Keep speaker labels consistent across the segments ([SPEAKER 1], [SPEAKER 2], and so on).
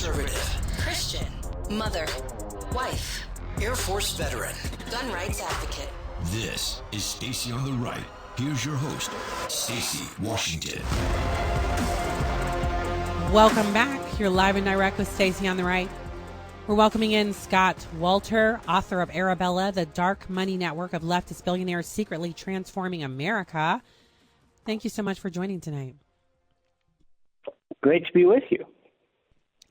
[SPEAKER 1] conservative,
[SPEAKER 2] Christian, mother, wife,
[SPEAKER 1] Air Force veteran.
[SPEAKER 2] gun rights advocate.
[SPEAKER 3] This is Stacy on the Right. Here's your host, Stacy Washington.
[SPEAKER 4] Welcome back. You're live and direct with Stacy on the Right. We're welcoming in Scott Walter, author of Arabella, the dark money network of leftist billionaires secretly transforming America. Thank you so much for joining tonight.
[SPEAKER 5] Great to be with you.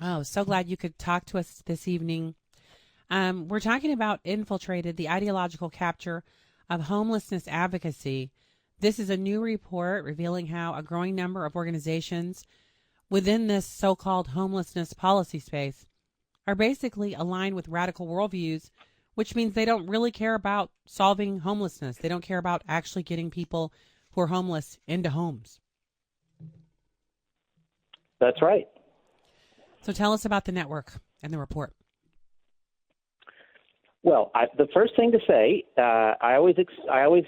[SPEAKER 4] Oh, so glad you could talk to us this evening. We're talking about Infiltrated, the ideological capture of homelessness advocacy. This is a new report revealing how a growing number of organizations within this so-called homelessness policy space are basically aligned with radical worldviews, which means they don't really care about solving homelessness. They don't care about actually getting people who are homeless into homes.
[SPEAKER 5] That's right.
[SPEAKER 4] So tell us about the network and the report.
[SPEAKER 5] Well, the first thing to say, I always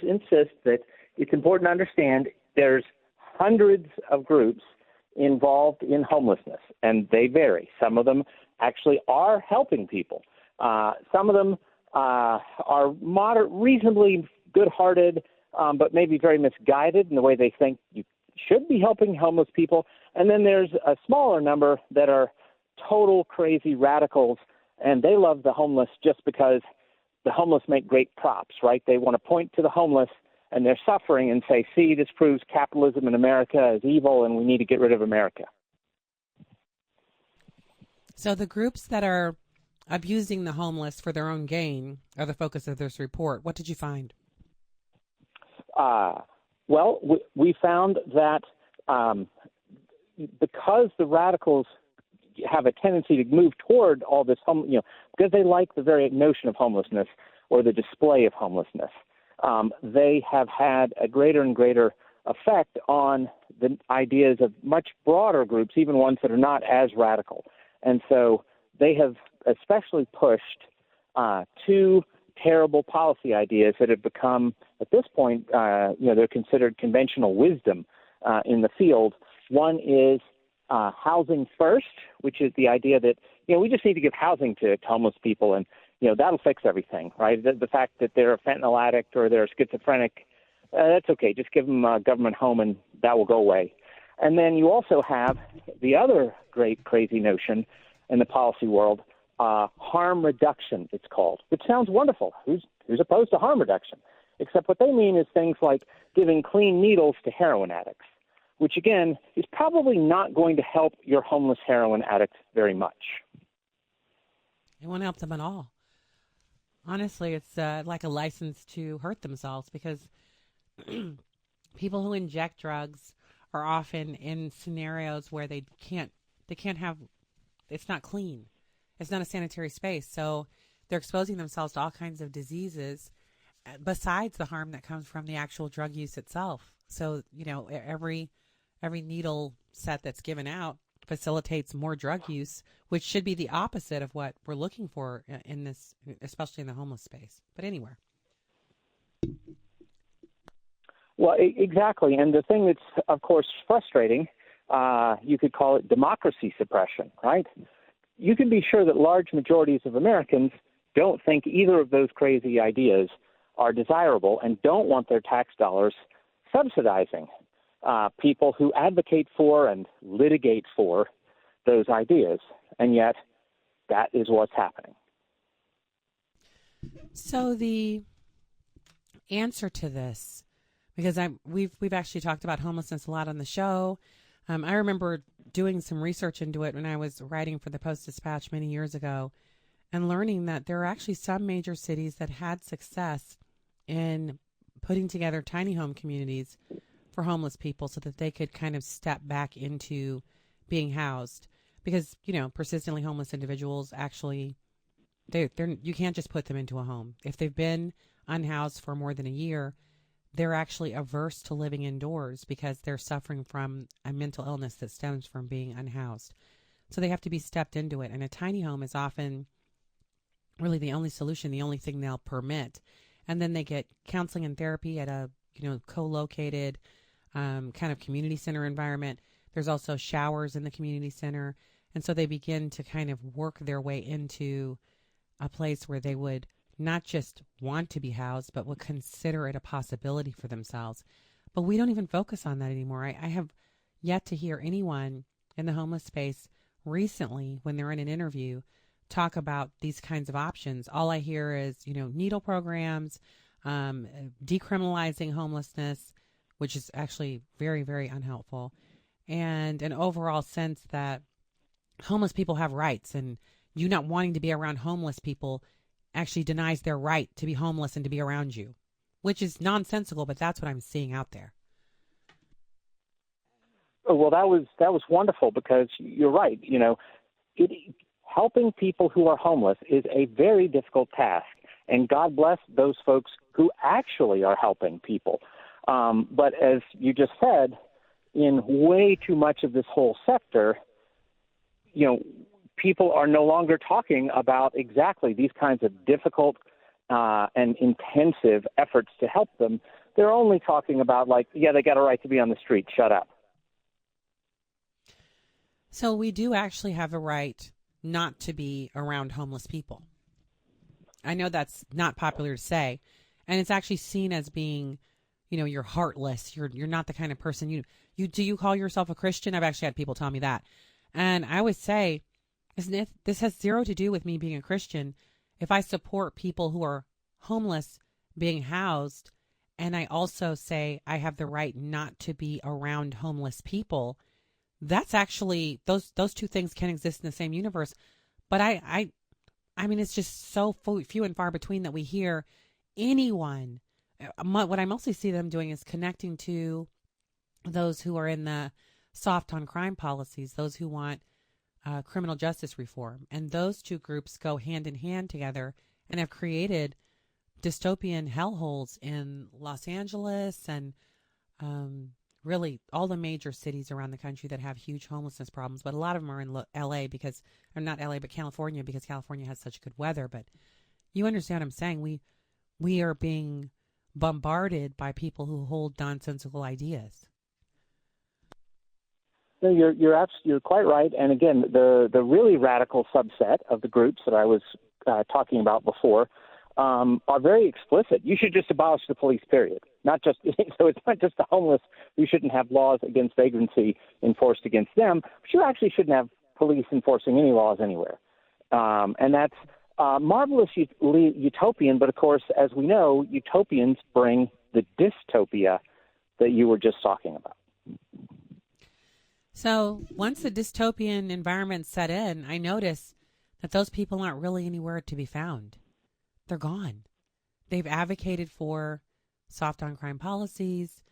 [SPEAKER 5] insist that it's important to understand there's hundreds of groups involved in homelessness, and they vary. Some of them actually are helping people. Some of them are reasonably good-hearted, but maybe very misguided in the way they think you should be helping homeless people. And then there's a smaller number that are total crazy radicals, and they love the homeless just because the homeless make great props, right? They want to point to the homeless and their suffering and say, see, this proves capitalism in America is evil and we need to get rid of America.
[SPEAKER 4] So the groups that are abusing the homeless for their own gain are the focus of this report. What did you find?
[SPEAKER 5] Well, we found that because the radicals have a tendency to move toward all this, because they like the very notion of homelessness or the display of homelessness, they have had a greater and greater effect on the ideas of much broader groups, even ones that are not as radical. And so they have especially pushed two terrible policy ideas that have become, at this point, they're considered conventional wisdom in the field. One is housing first, which is the idea that, we just need to give housing to homeless people and, that'll fix everything, right? The fact that they're a fentanyl addict or they're schizophrenic, that's okay. Just give them a government home and that will go away. And then you also have the other great crazy notion in the policy world, harm reduction, it's called, which sounds wonderful. Who's opposed to harm reduction? Except what they mean is things like giving clean needles to heroin addicts, which, again, is probably not going to help your homeless heroin addict very much.
[SPEAKER 4] It won't help them at all. Honestly, it's like a license to hurt themselves because people who inject drugs are often in scenarios where they can't have, it's not clean. It's not a sanitary space. So they're exposing themselves to all kinds of diseases besides the harm that comes from the actual drug use itself. So, every needle set that's given out facilitates more drug use, which should be the opposite of what we're looking for in this, especially in the homeless space, but anywhere.
[SPEAKER 5] Well, exactly. And the thing that's, of course, frustrating, you could call it democracy suppression, right? You can be sure that large majorities of Americans don't think either of those crazy ideas are desirable and don't want their tax dollars subsidizing people who advocate for and litigate for those ideas. And yet that is what's happening.
[SPEAKER 4] So the answer to this, because we've actually talked about homelessness a lot on the show. I remember doing some research into it when I was writing for the Post-Dispatch many years ago and learning that there are actually some major cities that had success in putting together tiny home communities for homeless people so that they could kind of step back into being housed. Because, persistently homeless individuals actually, they're you can't just put them into a home. If they've been unhoused for more than a year, they're actually averse to living indoors because they're suffering from a mental illness that stems from being unhoused. So they have to be stepped into it. And a tiny home is often really the only solution, the only thing they'll permit. And then they get counseling and therapy at a, co-located kind of community center environment. There's also showers in the community center. And so they begin to kind of work their way into a place where they would not just want to be housed, but would consider it a possibility for themselves. But we don't even focus on that anymore. I have yet to hear anyone in the homeless space recently, when they're in an interview, talk about these kinds of options. All I hear is, needle programs, decriminalizing homelessness, which is actually very, very unhelpful, and an overall sense that homeless people have rights, and you not wanting to be around homeless people actually denies their right to be homeless and to be around you, which is nonsensical, but that's what I'm seeing out there.
[SPEAKER 5] Well, that was wonderful, because you're right. Helping people who are homeless is a very difficult task, and God bless those folks who actually are helping people. But as you just said, in way too much of this whole sector, people are no longer talking about exactly these kinds of difficult and intensive efforts to help them. They're only talking about, they got a right to be on the street. Shut up.
[SPEAKER 4] So we do actually have a right not to be around homeless people. I know that's not popular to say, and it's actually seen as being, you're heartless. You're not the kind of person do you call yourself a Christian? I've actually had people tell me that. And I would say, this has zero to do with me being a Christian. If I support people who are homeless being housed, and I also say I have the right not to be around homeless people, that's actually, those two things can exist in the same universe. But I mean, it's just so few and far between that we hear anyone. What I mostly see them doing is connecting to those who are in the soft on crime policies, those who want criminal justice reform. And those two groups go hand in hand together and have created dystopian hellholes in Los Angeles and really all the major cities around the country that have huge homelessness problems. But a lot of them are in LA or not LA, but California, because California has such good weather. But you understand what I'm saying? We are being bombarded by people who hold nonsensical ideas.
[SPEAKER 5] No, you're quite right. And again, the really radical subset of the groups that I was talking about before are very explicit. You should just abolish the police, period. Not just so it's not just the homeless who shouldn't have laws against vagrancy enforced against them, but you actually shouldn't have police enforcing any laws anywhere. And that's marvelous utopian. But of course, as we know, utopians bring the dystopia that you were just talking about.
[SPEAKER 4] So once the dystopian environment set in, I notice that those people aren't really anywhere to be found. They're gone. They've advocated for soft on crime policies,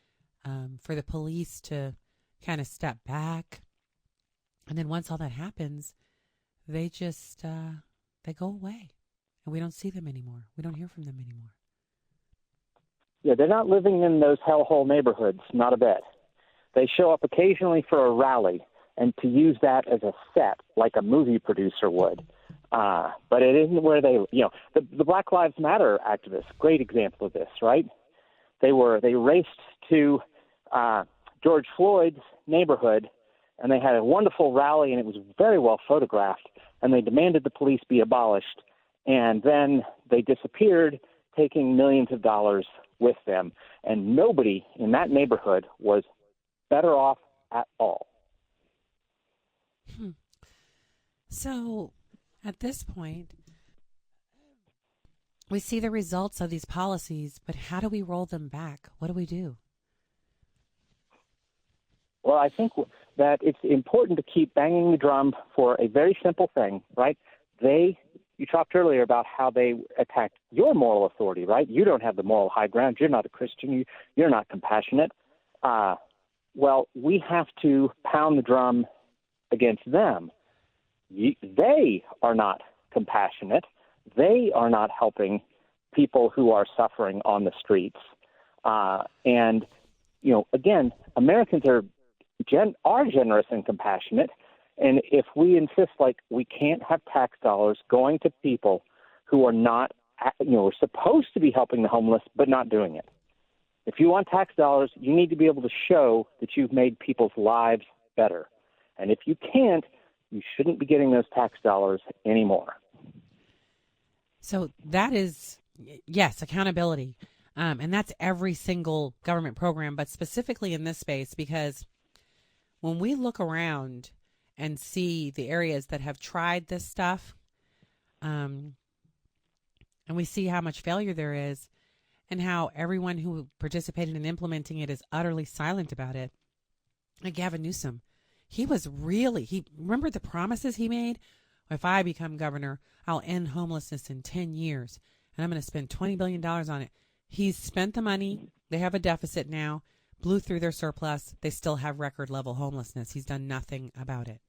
[SPEAKER 4] for the police to kind of step back. And then once all that happens, they just, they go away. And we don't see them anymore. We don't hear from them anymore.
[SPEAKER 5] Yeah, they're not living in those hellhole neighborhoods, not a bit. They show up occasionally for a rally, and to use that as a set, like a movie producer would. But it isn't where they, the Black Lives Matter activists, great example of this, right? They raced to George Floyd's neighborhood, and they had a wonderful rally, and it was very well photographed, and they demanded the police be abolished, and then they disappeared, taking millions of dollars with them, and nobody in that neighborhood was better off at all.
[SPEAKER 4] So at this point, we see the results of these policies, but how do we roll them back? What do we do?
[SPEAKER 5] Well, I think that it's important to keep banging the drum for a very simple thing, right? You talked earlier about how they attacked your moral authority, right? You don't have the moral high ground. You're not a Christian. You're not compassionate. Well, we have to pound the drum against them. They are not compassionate. They are not helping people who are suffering on the streets. And, again, Americans are generous and compassionate. And if we insist, we can't have tax dollars going to people who are not, are supposed to be helping the homeless, but not doing it. If you want tax dollars, you need to be able to show that you've made people's lives better. And if you can't, You shouldn't be getting those tax dollars anymore.
[SPEAKER 4] So that is, yes, accountability. And that's every single government program, but specifically in this space, because when we look around and see the areas that have tried this stuff, and we see how much failure there is and how everyone who participated in implementing it is utterly silent about it. Like Gavin Newsom, remember the promises he made? If I become governor, I'll end homelessness in 10 years and I'm going to spend $20 billion on it. He's spent the money. They have a deficit now, blew through their surplus. They still have record level homelessness. He's done nothing about it.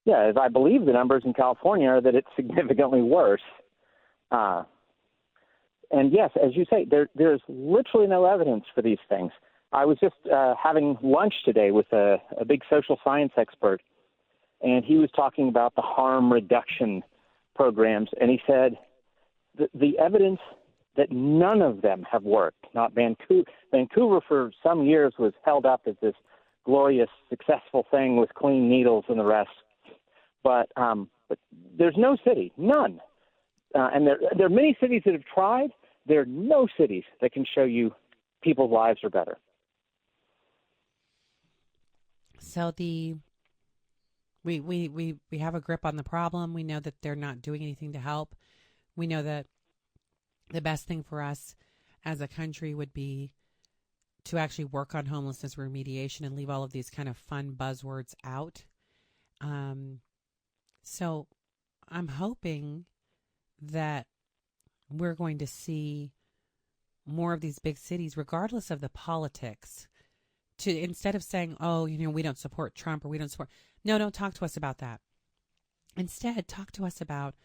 [SPEAKER 5] Yeah, as I believe the numbers in California are that it's significantly worse. And yes, as you say, there's literally no evidence for these things. I was just having lunch today with a big social science expert, and he was talking about the harm reduction programs, and he said the evidence that none of them have worked. Not Vancouver for some years was held up as this glorious, successful thing with clean needles and the rest. But there's no city, none. And there are many cities that have tried. There are no cities that can show you people's lives are better.
[SPEAKER 4] So we have a grip on the problem. We know that they're not doing anything to help. We know that the best thing for us as a country would be to actually work on homelessness remediation and leave all of these kind of fun buzzwords out. So I'm hoping that we're going to see more of these big cities, regardless of the politics, to instead of saying, oh, we don't support Trump or we don't support. No, don't talk to us about that. Instead, talk to us about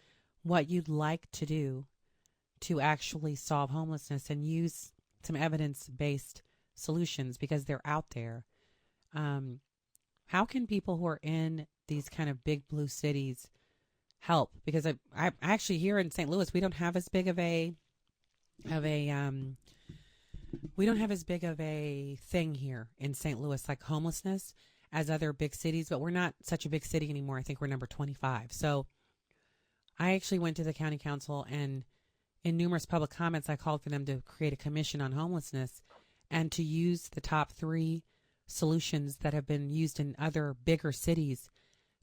[SPEAKER 4] what you'd like to do to actually solve homelessness and use some evidence-based solutions because they're out there. How can people who are in these kind of big blue cities help? Because I actually here in St. Louis, we don't have as big of a thing here in St. Louis like homelessness as other big cities, but we're not such a big city anymore. I think we're number 25. So I actually went to the county council, and in numerous public comments, I called for them to create a commission on homelessness and to use the top 3 solutions that have been used in other bigger cities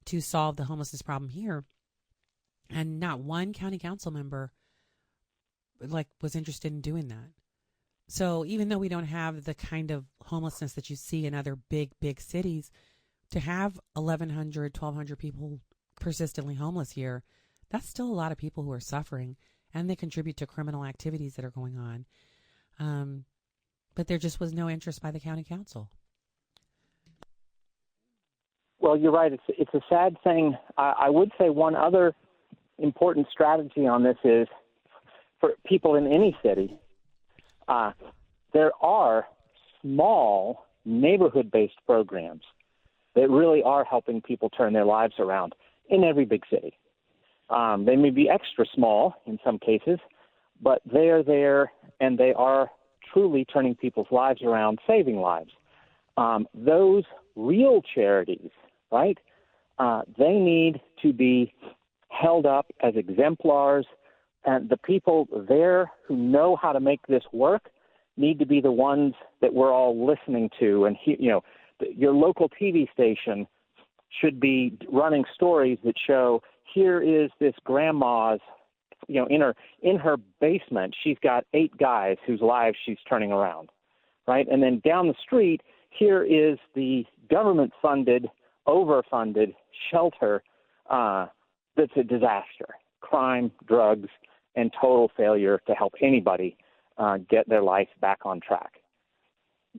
[SPEAKER 4] to solve the homelessness problem here. And not one county council member was interested in doing that. So even though we don't have the kind of homelessness that you see in other big cities, to have 1,100, 1,200 people persistently homeless here, that's still a lot of people who are suffering, and they contribute to criminal activities that are going on. But there just was no interest by the county council.
[SPEAKER 5] Well, you're right. It's a sad thing. I would say one other important strategy on this is for people in any city, there are small neighborhood-based programs that really are helping people turn their lives around in every big city. They may be extra small in some cases, but they are there and they are truly turning people's lives around, saving lives. Those real charities, right, they need to be held up as exemplars, and the people there who know how to make this work need to be the ones that we're all listening to. And your local TV station should be running stories that show here is this grandma's, in her basement, she's got 8 guys whose lives she's turning around, right? And then down the street, here is the government-funded, overfunded shelter that's a disaster, crime, drugs, and total failure to help anybody get their life back on track.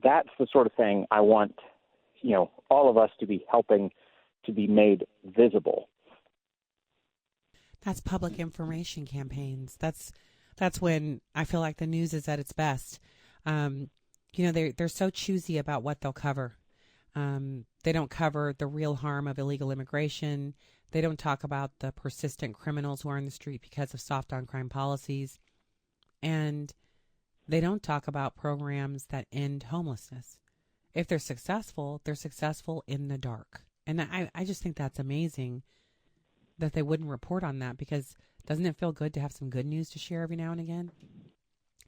[SPEAKER 5] That's the sort of thing I want, all of us to be helping to be made visible.
[SPEAKER 4] That's public information campaigns. That's when I feel like the news is at its best. They're so choosy about what they'll cover. They don't cover the real harm of illegal immigration. They don't talk about the persistent criminals who are in the street because of soft on crime policies. And they don't talk about programs that end homelessness. If they're successful in the dark. And I just think that's amazing that they wouldn't report on that, because doesn't it feel good to have some good news to share every now and again?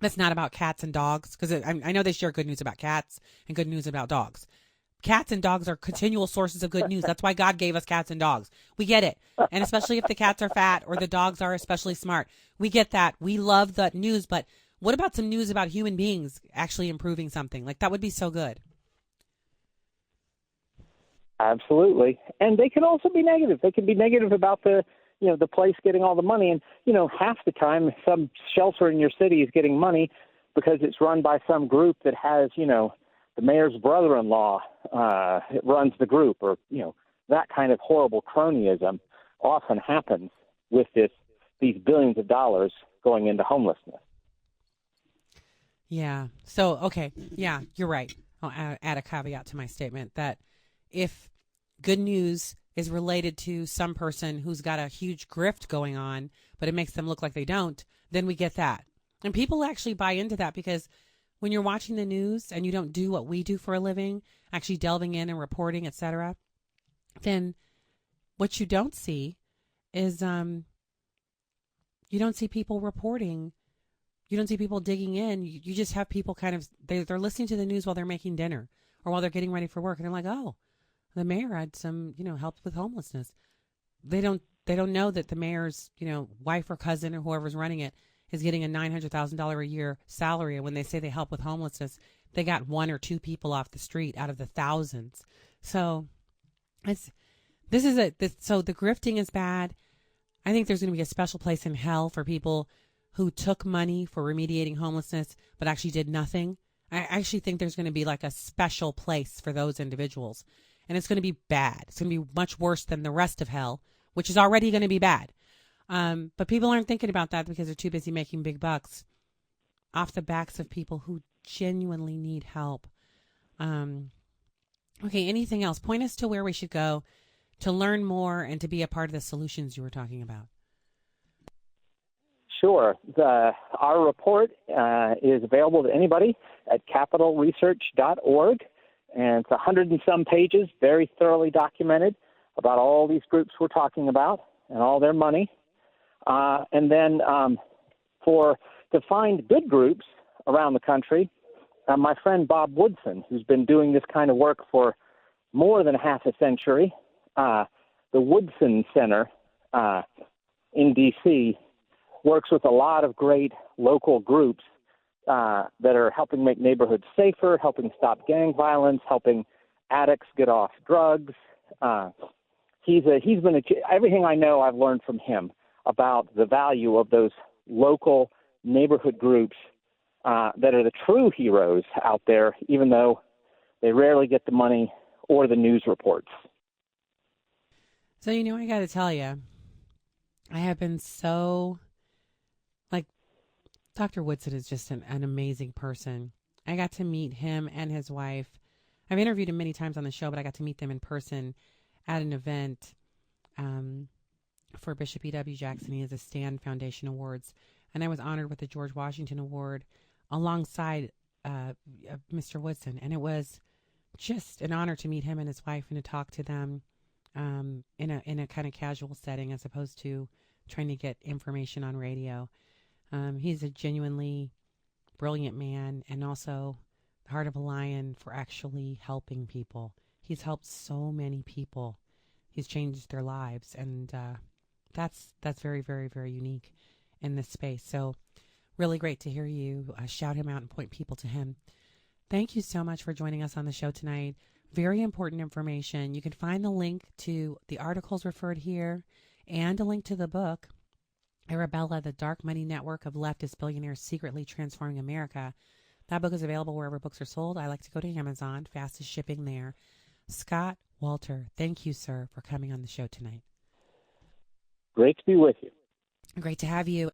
[SPEAKER 4] That's not about cats and dogs, because I know they share good news about cats and good news about dogs. Cats and dogs are continual sources of good news. That's why God gave us cats and dogs. We get it. And especially if the cats are fat or the dogs are especially smart. We get that. We love the news. But what about some news about human beings actually improving something? Like, that would be so good.
[SPEAKER 5] Absolutely. And they can also be negative. They can be negative about the place getting all the money. And, half the time some shelter in your city is getting money because it's run by some group that has, the mayor's brother-in-law runs the group, or, that kind of horrible cronyism often happens with these billions of dollars going into homelessness.
[SPEAKER 4] Yeah. So, okay. Yeah, you're right. I'll add a caveat to my statement that if good news is related to some person who's got a huge grift going on, but it makes them look like they don't, then we get that. And people actually buy into that, because when you're watching the news and you don't do what we do for a living, actually delving in and reporting, etc., then what you don't see is you don't see people reporting. You don't see people digging in. You just have people kind of, they're listening to the news while they're making dinner or while they're getting ready for work. And they're like, oh, the mayor had some, helped with homelessness. They don't know that the mayor's, wife or cousin or whoever's running it is getting a $900,000 a year salary. And when they say they help with homelessness, they got one or two people off the street out of the thousands. So so the grifting is bad. I think there's going to be a special place in hell for people who took money for remediating homelessness but actually did nothing. I actually think there's going to be like a special place for those individuals. And it's going to be bad. It's going to be much worse than the rest of hell, which is already going to be bad. But people aren't thinking about that because they're too busy making big bucks off the backs of people who genuinely need help. Okay, anything else? Point us to where we should go to learn more and to be a part of the solutions you were talking about.
[SPEAKER 5] Sure. Our report is available to anybody at capitalresearch.org. And it's 100 and some pages, very thoroughly documented about all these groups we're talking about and all their money. And then to find good groups around the country, my friend Bob Woodson, who's been doing this kind of work for more than half a century, the Woodson Center in D.C. works with a lot of great local groups that are helping make neighborhoods safer, helping stop gang violence, helping addicts get off drugs. Everything I know I've learned from him about the value of those local neighborhood groups that are the true heroes out there, even though they rarely get the money or the news reports.
[SPEAKER 4] So, I got to tell you, I have been so, Dr. Woodson is just an amazing person. I got to meet him and his wife. I've interviewed him many times on the show, but I got to meet them in person at an event for Bishop E.W. Jackson. He has a Stand Foundation Awards, and I was honored with the George Washington Award alongside Mr. Woodson, and it was just an honor to meet him and his wife and to talk to them in a kind of casual setting as opposed to trying to get information on radio. He's a genuinely brilliant man and also the heart of a lion for actually helping people. He's helped so many people. He's changed their lives, and that's very, very, very unique in this space. So really great to hear you shout him out and point people to him. Thank you so much for joining us on the show tonight. Very important information. You can find the link to the articles referred here and a link to the book, Arabella, the Dark Money Network of Leftist Billionaires Secretly Transforming America. That book is available wherever books are sold. I like to go to Amazon, fastest shipping there. Scott Walter, thank you, sir, for coming on the show tonight.
[SPEAKER 5] Great to be with you.
[SPEAKER 4] Great to have you.